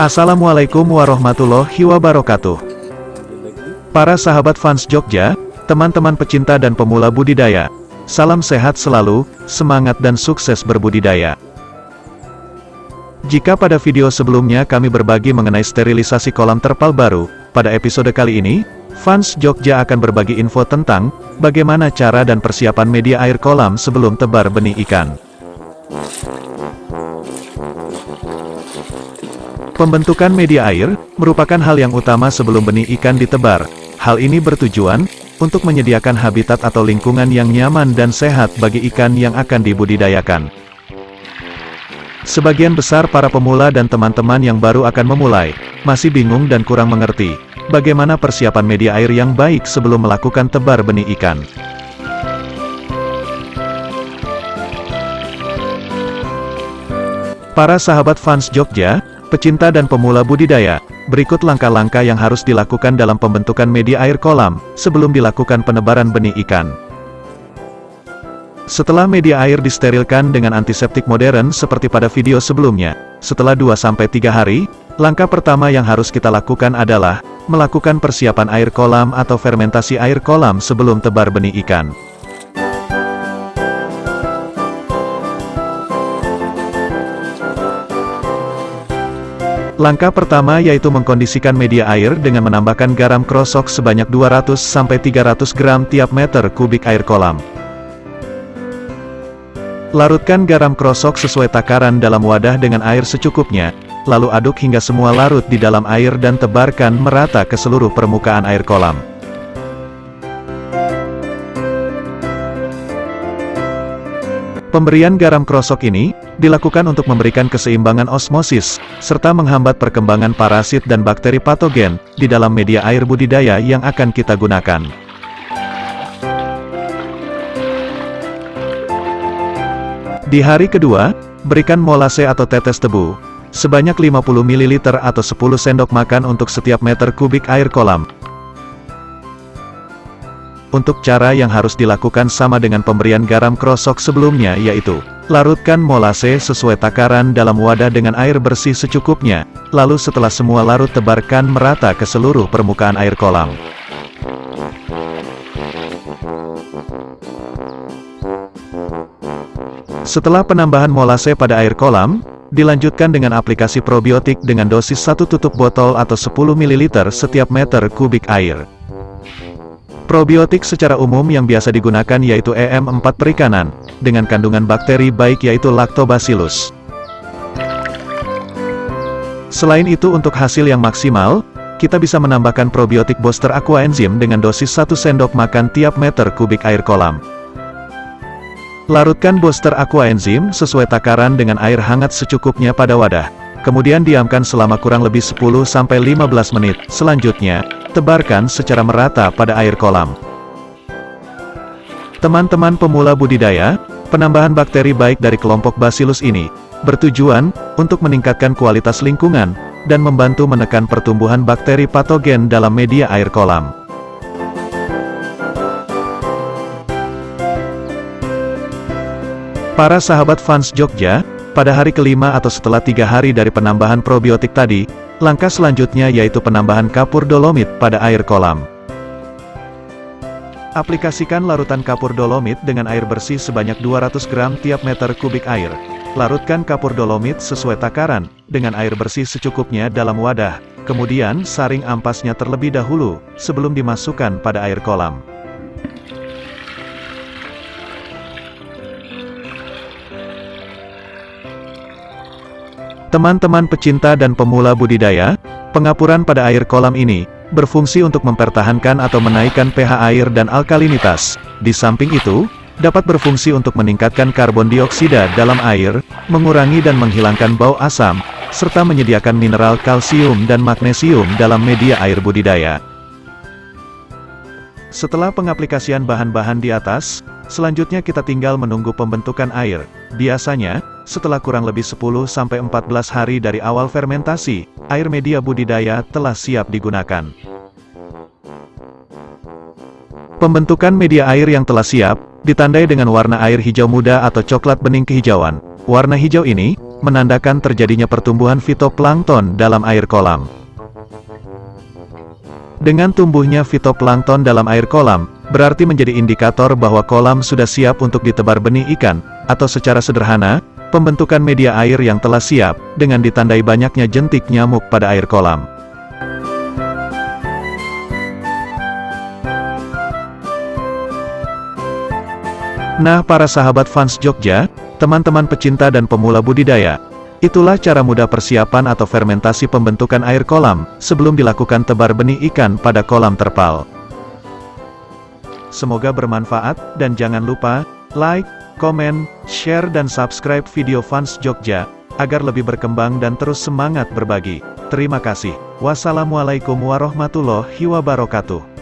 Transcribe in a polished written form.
Assalamualaikum warahmatullahi wabarakatuh. Para sahabat fans Jogja, teman-teman pecinta dan pemula budidaya, salam sehat selalu, semangat dan sukses berbudidaya. Jika pada video sebelumnya kami berbagi mengenai sterilisasi kolam terpal baru, pada episode kali ini, fans Jogja akan berbagi info tentang bagaimana cara dan persiapan media air kolam sebelum tebar benih ikan. Pembentukan media air merupakan hal yang utama sebelum benih ikan ditebar. Hal ini bertujuan untuk menyediakan habitat atau lingkungan yang nyaman dan sehat bagi ikan yang akan dibudidayakan. Sebagian besar para pemula dan teman-teman yang baru akan memulai, masih bingung dan kurang mengerti bagaimana persiapan media air yang baik sebelum melakukan tebar benih ikan. Para sahabat fans Jogja, pecinta dan pemula budidaya, berikut langkah-langkah yang harus dilakukan dalam pembentukan media air kolam, sebelum dilakukan penebaran benih ikan. Setelah media air disterilkan dengan antiseptik modern seperti pada video sebelumnya, setelah 2-3 hari, langkah pertama yang harus kita lakukan adalah melakukan persiapan air kolam atau fermentasi air kolam sebelum tebar benih ikan. Langkah pertama yaitu mengkondisikan media air dengan menambahkan garam krosok sebanyak 200-300 gram tiap meter kubik air kolam. Larutkan garam krosok sesuai takaran dalam wadah dengan air secukupnya, lalu aduk hingga semua larut di dalam air dan tebarkan merata ke seluruh permukaan air kolam. Pemberian garam krosok ini dilakukan untuk memberikan keseimbangan osmosis, serta menghambat perkembangan parasit dan bakteri patogen di dalam media air budidaya yang akan kita gunakan. Di hari kedua, berikan molase atau tetes tebu, sebanyak 50 ml atau 10 sendok makan untuk setiap meter kubik air kolam. Untuk cara yang harus dilakukan sama dengan pemberian garam krosok sebelumnya, yaitu larutkan molase sesuai takaran dalam wadah dengan air bersih secukupnya, lalu setelah semua larut tebarkan merata ke seluruh permukaan air kolam. Setelah penambahan molase pada air kolam, dilanjutkan dengan aplikasi probiotik dengan dosis 1 tutup botol atau 10 ml setiap meter kubik air. Probiotik secara umum yang biasa digunakan yaitu EM4 perikanan, dengan kandungan bakteri baik yaitu Lactobacillus. Selain itu untuk hasil yang maksimal, kita bisa menambahkan probiotik booster aquaenzim dengan dosis 1 sendok makan tiap meter kubik air kolam. Larutkan booster aquaenzim sesuai takaran dengan air hangat secukupnya pada wadah. Kemudian diamkan selama kurang lebih 10-15 menit. Selanjutnya, tebarkan secara merata pada air kolam. Teman-teman pemula budidaya, penambahan bakteri baik dari kelompok Bacillus ini bertujuan untuk meningkatkan kualitas lingkungan dan membantu menekan pertumbuhan bakteri patogen dalam media air kolam. Para sahabat fans Jogja, pada hari kelima atau setelah 3 hari dari penambahan probiotik tadi, langkah selanjutnya yaitu penambahan kapur dolomit pada air kolam. Aplikasikan larutan kapur dolomit dengan air bersih sebanyak 200 gram tiap meter kubik air. Larutkan kapur dolomit sesuai takaran, dengan air bersih secukupnya dalam wadah, kemudian saring ampasnya terlebih dahulu, sebelum dimasukkan pada air kolam. Teman-teman pecinta dan pemula budidaya, pengapuran pada air kolam ini berfungsi untuk mempertahankan atau menaikkan pH air dan alkalinitas. Di samping itu, dapat berfungsi untuk meningkatkan karbon dioksida dalam air, mengurangi dan menghilangkan bau asam, serta menyediakan mineral kalsium dan magnesium dalam media air budidaya. Setelah pengaplikasian bahan-bahan di atas, selanjutnya kita tinggal menunggu pembentukan air. Biasanya, setelah kurang lebih 10-14 hari dari awal fermentasi, air media budidaya telah siap digunakan. Pembentukan media air yang telah siap, ditandai dengan warna air hijau muda atau coklat bening kehijauan. Warna hijau ini menandakan terjadinya pertumbuhan fitoplankton dalam air kolam. Dengan tumbuhnya fitoplankton dalam air kolam, berarti menjadi indikator bahwa kolam sudah siap untuk ditebar benih ikan, atau secara sederhana, pembentukan media air yang telah siap, dengan ditandai banyaknya jentik nyamuk pada air kolam. Nah, para sahabat fans Jogja, teman-teman pecinta dan pemula budidaya, itulah cara mudah persiapan atau fermentasi pembentukan air kolam, sebelum dilakukan tebar benih ikan pada kolam terpal. Semoga bermanfaat, dan jangan lupa, like, komen, share dan subscribe video fans Jogja, agar lebih berkembang dan terus semangat berbagi. Terima kasih. Wassalamualaikum warahmatullahi wabarakatuh.